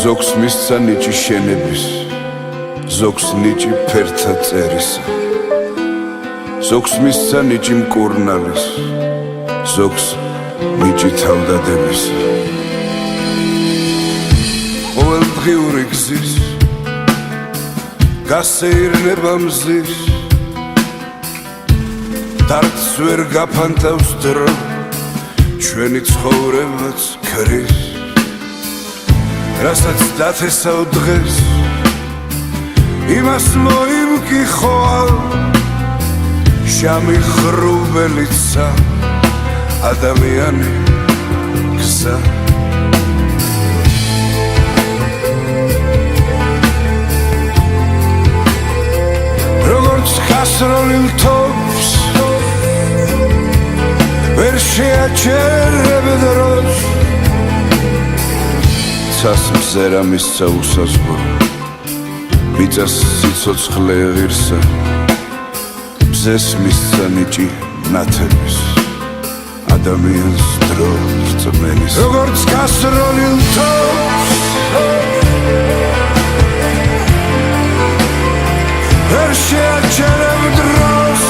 ზოგს მისცა ნიჭი შენების, ზოგს ნიჭი ფერთა წერისა, ზოგს მისცა ნიჭი მკურნალის, ზოგს ნიჭი თავდადებისა. ყოველდღიური გზის გასეირნება მზის, დარდს ვერ გაფანტავს დრო, ჩვენი ცხოვრებაც ქრის, რასაც დათესავ დღეს, იმას მოიმკიხოალ, შამი ხრუბელიცა, ადამიანი გზა. როგორც გასროლილ თოფს ვერ შეაჩერებ დროს, ცას მზერა მისცა უსაზღვრო, მიწას სიცოცხლე ღირსა, მზეს მისცა ნიჭი ნათების, ადამიანს დრო რწმენის. როგორც გასროლილ თოფს ვერ შეაჩერებ დროს,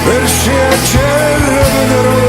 ვერ შეაჩერებ დროს.